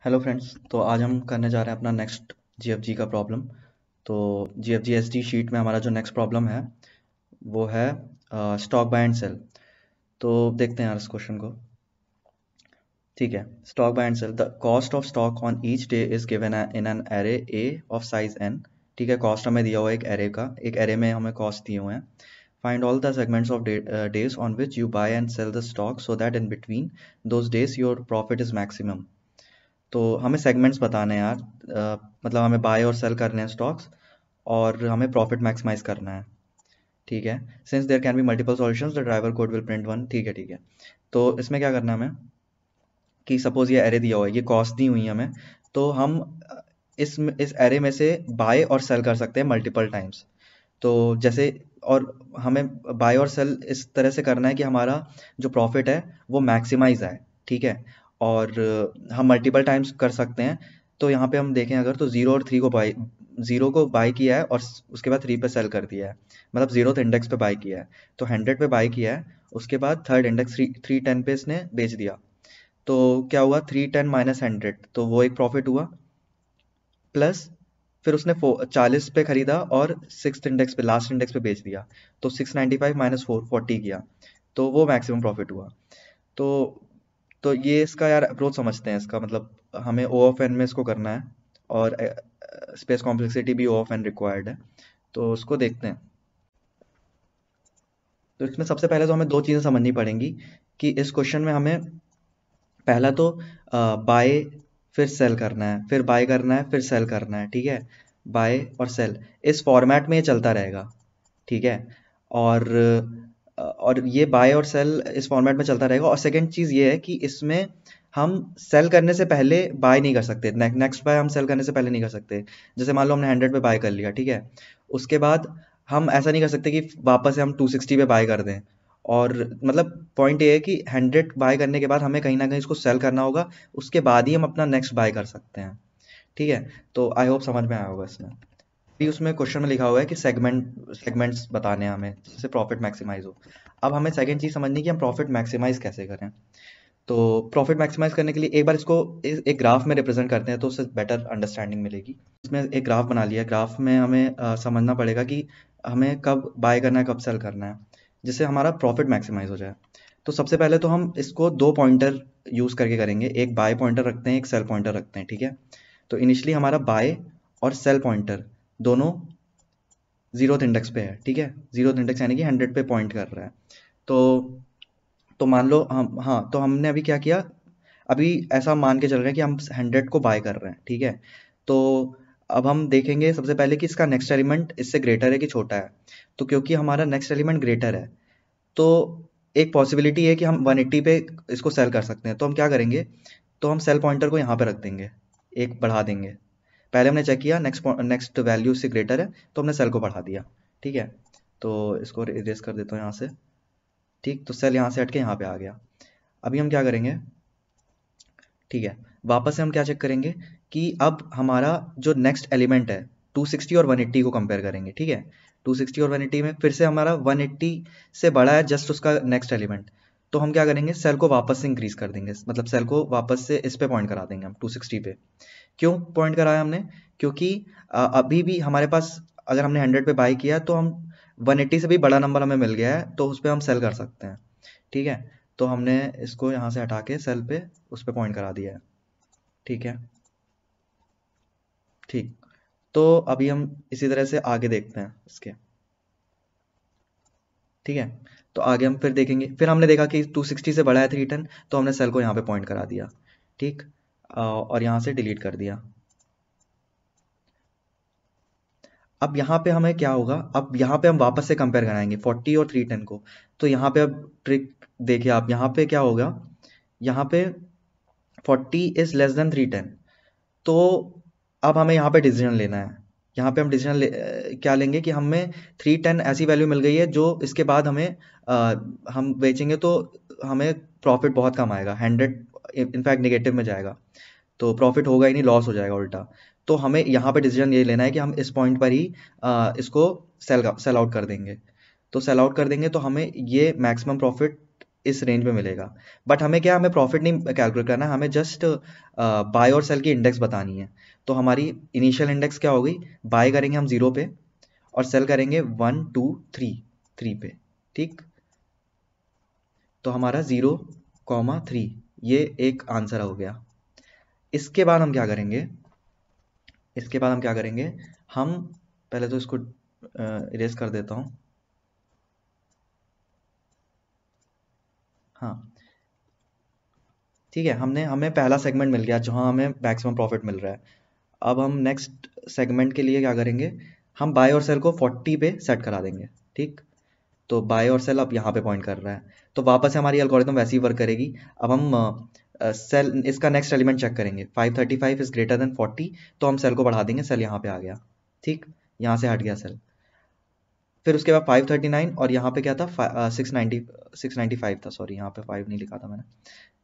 Hello friends. तो आज हम करने जा रहे हैं अपना नेक्स्ट जीएफजी का प्रॉब्लम। तो जीएफजी एसडी शीट में हमारा जो नेक्स्ट प्रॉब्लम है वो है स्टॉक बाय एंड सेल। तो देखते हैं यार इस क्वेश्चन को। ठीक है, stock buy and sell, the cost of stock on each day is given in an array A of size N. ठीक है, कॉस्ट हमें दिया हुआ है एक एरे का, एक एरे में हमें कॉस्ट दिए हुए हैं। Find all the segments of days on which you buy and sell the stock so that in between those days your profit is maximum. तो हमें सेगमेंट्स बताने हैं यार, मतलब हमें बाय और सेल करने हैं स्टॉक्स और हमें प्रॉफिट मैक्सिमाइज करना है। ठीक है, since there can be multiple solutions the driver code will print one. ठीक है ठीक है। तो इसमें क्या करना है हमें कि सपोज ये एरे दिया हुआ है, ये कॉस्ट दी हुई है हमें, तो हम इस एरे में से बाय और सेल कर सकते हैं मल्टीपल टाइम्स। तो जैसे, और हमें बाय और सेल इस तरह से करना है कि हमारा जो प्रॉफिट है वो मैक्सिमाइज आए। ठीक है, और हम मल्टीपल टाइम्स कर सकते हैं। तो यहाँ पे हम देखें अगर, तो जीरो और थ्री को बाई, जीरो को बाई किया है और उसके बाद थ्री पे सेल कर दिया है, मतलब जीरो इंडेक्स पे बाई किया है, तो 100 पे बाई किया है, उसके बाद थर्ड इंडेक्स 310 पे इसने बेच दिया। तो क्या हुआ, 310 माइनस 100, तो वो एक प्रॉफिट हुआ। प्लस फिर उसने 40 पे खरीदा और सिक्स इंडेक्स पे, लास्ट इंडेक्स पे बेच दिया, तो 695 माइनस 440 किया, तो वो मैक्सिमम प्रॉफिट हुआ। तो तो ये इसका यार अप्रोच समझते हैं। इसका मतलब हमें ओ ऑफ एन में इसको करना है और स्पेस कॉम्प्लेक्सिटी भी ओ ऑफ एन रिक्वायर्ड है। तो उसको देखते हैं। तो इसमें सबसे पहले तो हमें दो चीज़ें समझनी पड़ेंगी कि इस क्वेश्चन में हमें पहला तो बाय फिर सेल करना है, फिर बाय करना है, फिर सेल करना है। ठीक है, बाय और सेल इस फॉर्मेट में ये चलता रहेगा। ठीक है, और और ये बाय और सेल इस फॉर्मेट में चलता रहेगा। और सेकंड चीज़ ये है कि इसमें हम सेल करने से पहले बाय नहीं कर सकते, नेक्स्ट बाय हम सेल करने से पहले नहीं कर सकते। जैसे मान लो हमने 100 पे बाय कर लिया, ठीक है, उसके बाद हम ऐसा नहीं कर सकते कि वापस से हम 260 पे बाय कर दें। और मतलब पॉइंट ये है कि 100 बाय करने के बाद हमें कहीं ना कहीं इसको सेल करना होगा, उसके बाद ही हम अपना नेक्स्ट बाय कर सकते हैं। ठीक है, तो आई होप समझ में आया होगा इसमें। भी उसमें क्वेश्चन में लिखा हुआ है कि सेगमेंट्स बताने हैं हमें जिससे प्रॉफिट मैक्सिमाइज हो। अब हमें सेकंड चीज़ समझनी है कि हम प्रॉफिट मैक्सिमाइज कैसे करें। तो प्रॉफिट मैक्सिमाइज करने के लिए एक बार इसको एक ग्राफ में रिप्रेजेंट करते हैं तो उससे बेटर अंडरस्टैंडिंग मिलेगी। इसमें एक ग्राफ बना लिया, ग्राफ में हमें समझना पड़ेगा कि हमें कब बाय करना है, कब सेल करना है, जिससे हमारा प्रॉफिट मैक्सिमाइज हो जाए। तो सबसे पहले तो हम इसको दो पॉइंटर यूज़ करके करेंगे, एक बाय पॉइंटर रखते हैं, एक सेल पॉइंटर रखते हैं। ठीक है, तो इनिशियली हमारा बाय और सेल पॉइंटर दोनों जीरोथ इंडेक्स पे है। ठीक है, जीरोथ इंडेक्स यानी कि 100 पे पॉइंट कर रहा है। तो मान लो हम, हाँ, तो हमने अभी क्या किया, अभी ऐसा मान के चल रहे हैं कि हम 100 को बाय कर रहे हैं। ठीक है, तो अब हम देखेंगे सबसे पहले कि इसका नेक्स्ट एलिमेंट इससे ग्रेटर है कि छोटा है। तो क्योंकि हमारा नेक्स्ट एलिमेंट ग्रेटर है, तो एक पॉसिबिलिटी है कि हम 180 पे इसको सेल कर सकते हैं। तो हम क्या करेंगे, तो हम सेल पॉइंटर को यहाँ पे रख देंगे, एक बढ़ा देंगे। पहले हमने चेक किया नेक्स्ट वैल्यू से ग्रेटर है, तो हमने सेल को बढ़ा दिया। ठीक है, तो इसको इरेज कर देता हूँ यहाँ से। ठीक, तो सेल यहाँ से हट के यहाँ पे आ गया। अभी हम क्या करेंगे, ठीक है, वापस से हम क्या चेक करेंगे कि अब हमारा जो नेक्स्ट एलिमेंट है 260 और 180 को कंपेयर करेंगे। ठीक है, 260 और 180 में फिर से हमारा 180 से बड़ा है जस्ट उसका नेक्स्ट एलिमेंट। तो हम क्या करेंगे, सेल को वापस से इंक्रीज कर देंगे, मतलब सेल को वापस से इस पे पॉइंट करा देंगे हम 260 पे। क्यों पॉइंट कराया हमने, क्योंकि अभी भी हमारे पास, अगर हमने 100 पे बाई किया तो हम 180 से भी बड़ा नंबर हमें मिल गया है, तो उस पर हम सेल कर सकते हैं। ठीक है, तो हमने इसको यहाँ से हटा के सेल पे उस पे पॉइंट करा दिया है। ठीक है, ठीक। तो अभी हम इसी तरह से आगे देखते हैं इसके। ठीक है, तो आगे हम फिर देखेंगे, फिर हमने देखा कि 260 से बड़ा है 310, तो हमने सेल को यहाँ पे पॉइंट करा दिया। ठीक, और यहाँ से डिलीट कर दिया। अब यहाँ पे हमें क्या होगा, अब यहाँ पे हम वापस से कंपेयर कराएंगे 40 और 310 को। तो यहाँ पे अब ट्रिक देखिए आप, यहाँ पे क्या होगा, यहाँ पे 40 इज लेस देन 310। तो अब हमें यहाँ पे डिसीजन लेना है। यहाँ पे हम डिसीजन क्या लेंगे कि हमें 310 ऐसी वैल्यू मिल गई है जो इसके बाद हमें हम बेचेंगे तो हमें प्रॉफिट बहुत कम आएगा, 100 इनफैक्ट निगेटिव में जाएगा, तो प्रॉफिट होगा ही नहीं, लॉस हो जाएगा उल्टा। तो हमें यहाँ पे डिसीजन ये लेना है कि हम इस पॉइंट पर ही इसको सेल आउट कर देंगे। तो सेल आउट कर देंगे तो हमें ये मैक्सिमम प्रॉफिट इस रेंज में मिलेगा। बट हमें क्या, हमें प्रॉफिट नहीं कैलकुलेट करना है, हमें जस्ट बाय और सेल की इंडेक्स बतानी है। तो हमारी इनिशियल इंडेक्स क्या होगी, बाय करेंगे हम 0 पे और सेल करेंगे 1 2 3 पे, ठीक। तो हमारा 0,3 ये एक आंसर हो गया। इसके बाद हम क्या करेंगे, इसके बाद हम क्या करेंगे, हम पहले तो इसको इरेज कर देता हूँ। हाँ ठीक है, हमें पहला सेगमेंट मिल गया जहाँ हमें मैक्सिमम प्रॉफिट मिल रहा है। अब हम नेक्स्ट सेगमेंट के लिए क्या करेंगे, हम बाय और सेल को 40 पे सेट करा देंगे, ठीक। तो बाय और सेल अब यहाँ पे पॉइंट कर रहा है, तो वापस से हमारी एल्गोरिथम वैसे ही वर्क करेगी। अब हम सेल इसका नेक्स्ट एलिमेंट चेक करेंगे, 535 इज ग्रेटर देन 40, तो हम सेल को बढ़ा देंगे, सेल यहाँ पे आ गया, ठीक, यहाँ से हट गया सेल। फिर उसके बाद 539 और यहाँ पे क्या था 695 था, सॉरी यहाँ पे 5 नहीं लिखा था मैंने।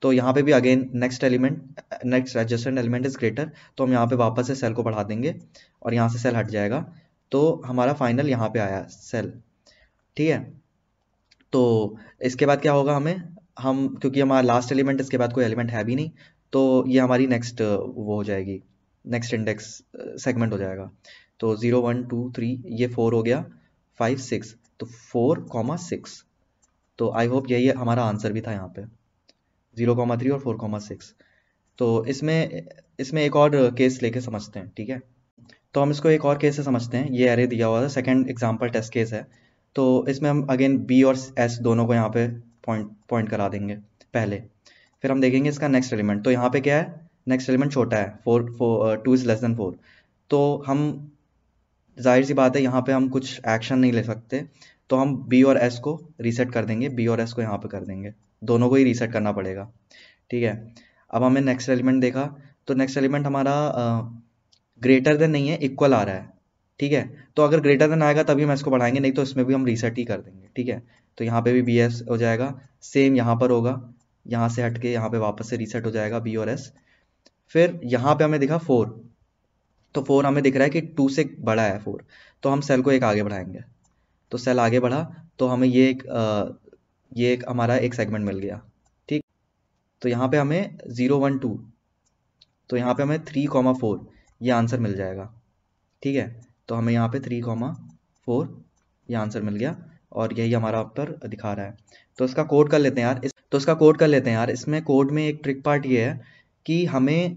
तो यहाँ पे भी again next element, next adjacent element is greater, तो हम यहाँ पे वापस से सेल को बढ़ा देंगे और यहाँ से सेल हट जाएगा, तो हमारा फाइनल यहाँ पे आया सेल, ठीक है। तो इसके बाद क्या होगा, हम क्योंकि हमारा लास्ट एलिमेंट, इसके बाद कोई एलिमेंट है भी नहीं, तो ये हमारी नेक्स्ट वो हो जाएगी, नेक्स्ट इंडेक्स सेगमेंट हो जाएगा। तो 0 1 2 3 ये 4 हो गया, 5 6, तो 4,6। तो आई होप यही हमारा आंसर भी था यहाँ पे, 0,3 और 4,6। तो इसमें इसमें एक और केस लेके समझते हैं, ठीक है। तो हम इसको एक और केस से समझते हैं, ये एरे दिया हुआ है, सेकंड एग्जांपल टेस्ट केस है। तो इसमें हम अगेन बी और एस दोनों को यहाँ पे पॉइंट पॉइंट करा देंगे पहले, फिर हम देखेंगे इसका नेक्स्ट एलिमेंट। तो यहाँ पे क्या है, नेक्स्ट एलिमेंट छोटा है, 2 इज लेस देन 4, तो हम जाहिर सी बात है यहाँ पे हम कुछ एक्शन नहीं ले सकते, तो हम बी और एस को रीसेट कर देंगे, बी और एस को यहाँ पे कर देंगे, दोनों को ही रीसेट करना पड़ेगा, ठीक है। अब हमें नेक्स्ट एलिमेंट देखा, तो नेक्स्ट एलिमेंट हमारा ग्रेटर देन नहीं है, इक्वल आ रहा है, ठीक है। तो अगर ग्रेटर देन आएगा तभी हम इसको बढ़ाएंगे, नहीं तो इसमें भी हम रीसेट ही कर देंगे, ठीक है। तो यहाँ पे भी बी एस हो जाएगा, सेम यहाँ पर होगा, यहाँ से हट के यहाँ पे वापस से रीसेट हो जाएगा बी और एस। फिर यहाँ पे हमें दिखा 4, तो 4 हमें दिख रहा है कि 2 से बड़ा है 4, तो हम सेल को एक आगे बढ़ाएंगे, तो सेल आगे बढ़ा, तो हमें ये एक हमारा एक सेगमेंट मिल गया, ठीक। तो यहाँ पे हमें 0 1 2, तो यहाँ पे हमें 3,4 ये आंसर मिल जाएगा, ठीक है। तो हमें यहाँ पे 3,4 ये आंसर मिल गया, और यही हमारा पर दिखा रहा है। तो इसका कोड कर लेते हैं यार, इसका कोड कर लेते हैं यार। इसमें कोड में एक ट्रिक पार्ट ये है कि हमें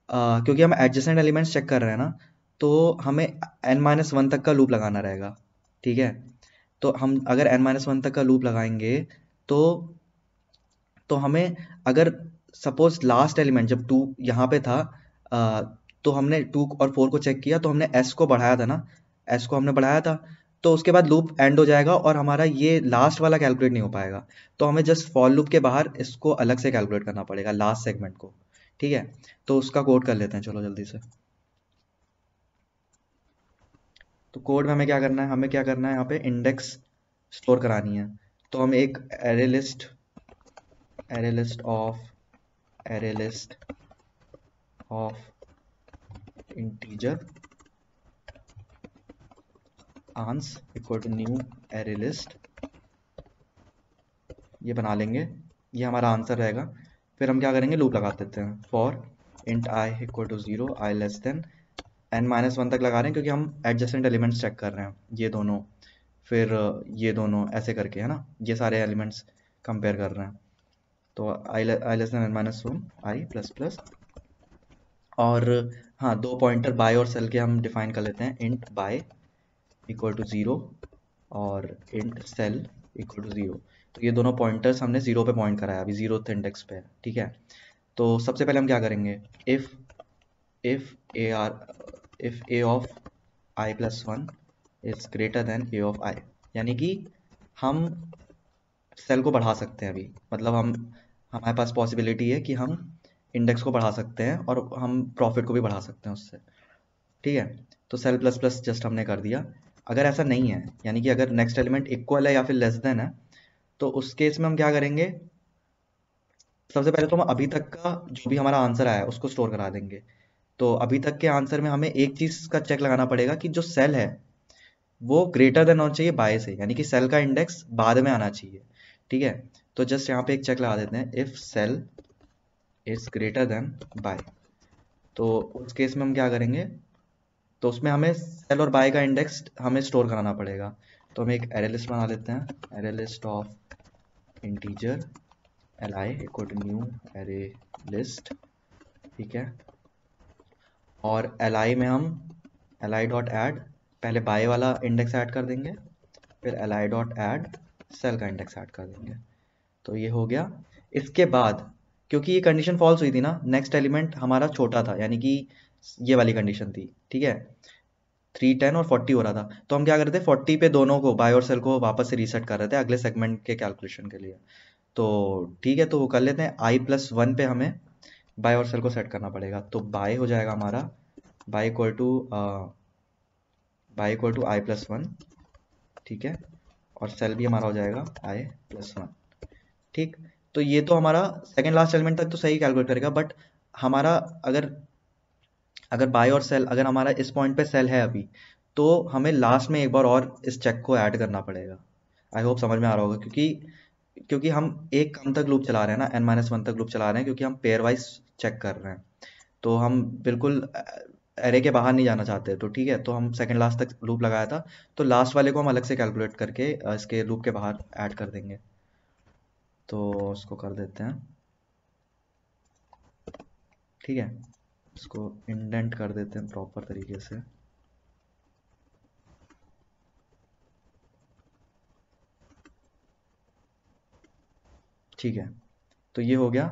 क्योंकि हम एडजेसेंट एलिमेंट्स चेक कर रहे हैं ना, तो हमें n-1 तक का लूप लगाना रहेगा, ठीक है। तो हम अगर n-1 तक का लूप लगाएंगे, तो हमें अगर सपोज लास्ट एलिमेंट जब 2 यहाँ पे था, तो हमने 2 और 4 को चेक किया, तो हमने s को बढ़ाया था ना, s को हमने बढ़ाया था, तो उसके बाद लूप एंड हो जाएगा और हमारा ये लास्ट वाला कैलकुलेट नहीं हो पाएगा। तो हमें जस्ट फॉर लूप के बाहर इसको अलग से कैलकुलेट करना पड़ेगा, लास्ट सेगमेंट को, ठीक है। तो उसका कोड कर लेते हैं, चलो जल्दी से। तो कोड में हमें क्या करना है, यहाँ पे इंडेक्स स्टोर करानी है। तो हम एक array list of integer ans equal to new array list, ये बना लेंगे, ये हमारा आंसर रहेगा। फिर हम क्या करेंगे, लूप लगा देते हैं, for int I equal to 0, I less than n-1 तक लगा रहे हैं क्योंकि हम एडजेसेंट एलिमेंट्स चेक कर रहे हैं, ये दोनों, फिर ये दोनों ऐसे करके, है ना, ये सारे एलिमेंट्स कंपेयर कर रहे हैं। तो आई लेस देन n-1, आई प्लस प्लस, और हाँ, 2 पॉइंटर बाय और सेल के हम डिफाइन कर लेते हैं, इंट बाय इक्वल टू 0 और इंट सेल इक्वल टू 0। तो ये दोनों पॉइंटर्स हमने 0 पे पॉइंट कराया, अभी 0th इंडेक्स पे है, ठीक है। तो सबसे पहले हम क्या करेंगे, if a of i plus 1 is greater then a of i, यानी कि हम सेल को बढ़ा सकते हैं अभी, मतलब हमारे पास पॉसिबिलिटी है कि हम इंडेक्स को बढ़ा सकते हैं और हम प्रॉफिट को भी बढ़ा सकते हैं उससे, ठीक है। तो सेल प्लस प्लस जस्ट हमने कर दिया। अगर ऐसा नहीं है, यानी कि अगर नेक्स्ट एलिमेंट इक्वल है या फिर लेस देन है, तो उस केस में हम क्या करेंगे, सबसे पहले तो हम अभी तक का जो भी हमारा आंसर आया है उसको स्टोर करा देंगे। तो अभी तक के आंसर में हमें एक चीज का चेक लगाना पड़ेगा कि जो सेल है वो ग्रेटर देन होना चाहिए बाय से, यानी कि सेल का इंडेक्स बाद में आना चाहिए, ठीक है। तो जस्ट यहाँ पे एक चेक लगा देते हैं, if sell is greater than buy. तो उस केस में हम क्या करेंगे, तो उसमें हमें सेल और बाय का इंडेक्स हमें स्टोर कराना पड़ेगा। तो हम एक एरे लिस्ट बना लेते हैं, array list of integer li equal to new array list, ठीक है। और li में हम li डॉट ऐड, पहले बाय वाला इंडेक्स ऐड कर देंगे, फिर li डॉट ऐड सेल का इंडेक्स ऐड कर देंगे। तो ये हो गया। इसके बाद क्योंकि ये कंडीशन फॉल्स हुई थी ना, नेक्स्ट एलिमेंट हमारा छोटा था, यानी कि ये वाली कंडीशन थी, ठीक है, 3, 10 और 40 हो रहा था। तो हम क्या करते थे, 40 पे दोनों को, बाय और सेल को वापस से रीसेट कर रहे थे अगले सेगमेंट के कैलकुलेशन के लिए। तो ठीक है, तो वो कर लेते हैं। i+1 पे हमें बाय और सेल को सेट करना पड़ेगा। तो बाय हो जाएगा हमारा बाय इक्वल टू i+1, ठीक है, और सेल भी हमारा हो जाएगा i+1, ठीक। तो ये तो हमारा सेकंड लास्ट एलिमेंट तक तो सही कैलकुलेट करेगा, बट हमारा अगर अगर बाय और सेल, अगर हमारा इस पॉइंट पे सेल है अभी, तो हमें लास्ट में एक बार और इस चेक को ऐड करना पड़ेगा। आई होप समझ में आ रहा होगा, क्योंकि हम एक कम तक लूप चला रहे हैं ना, n-1 तक लूप चला रहे हैं, क्योंकि हम पेयर वाइज चेक कर रहे हैं। तो हम बिल्कुल एरे के बाहर नहीं जाना चाहते, तो ठीक है, तो हम सेकंड लास्ट तक लूप लगाया था, तो लास्ट वाले को हम अलग से कैलकुलेट करके इसके लूप के बाहर ऐड कर देंगे। तो उसको कर देते हैं, ठीक है, इसको इंडेंट कर देते हैं प्रॉपर तरीके से। ठीक है, तो ये हो गया।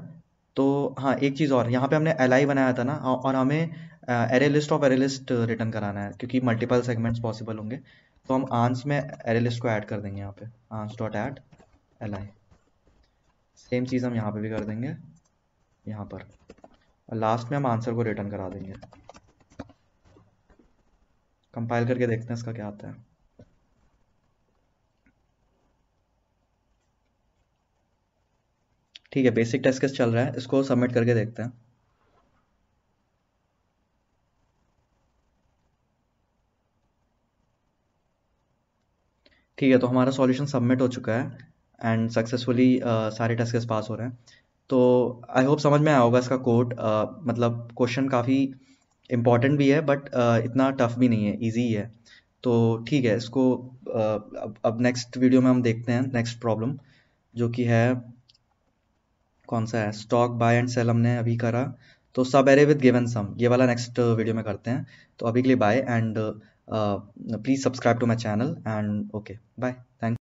तो हाँ, एक चीज़ और, यहाँ पे हमने li बनाया था ना, और हमें array list of array list return कराना है, क्योंकि मल्टीपल सेगमेंट्स पॉसिबल होंगे। तो हम आंस में एरे लिस्ट को ऐड कर देंगे, यहाँ पे आंस डॉट ऐड li। सेम चीज़ हम यहाँ पे भी कर देंगे, यहाँ पर, और लास्ट में हम आंसर को रिटर्न करा देंगे। कंपाइल करके देखते हैं इसका क्या आता है। ठीक है, बेसिक टेस्ट केस चल रहा है, इसको सबमिट करके देखते हैं। ठीक है, तो हमारा सॉल्यूशन सबमिट हो चुका है एंड सक्सेसफुली सारे टेस्ट केस पास हो रहे हैं। तो आई होप समझ में आया होगा इसका कोड, मतलब क्वेश्चन काफ़ी इम्पॉर्टेंट भी है, बट इतना टफ भी नहीं है, इजी ही है। तो ठीक है, इसको अब नेक्स्ट वीडियो में हम देखते हैं नेक्स्ट प्रॉब्लम, जो कि है, कौन सा है, स्टॉक बाय एंड सेल हमने अभी करा, तो सब एरे विद गिवन सम, ये वाला नेक्स्ट वीडियो में करते हैं। तो अभी के लिए bye, and please subscribe to my channel, and okay bye, thank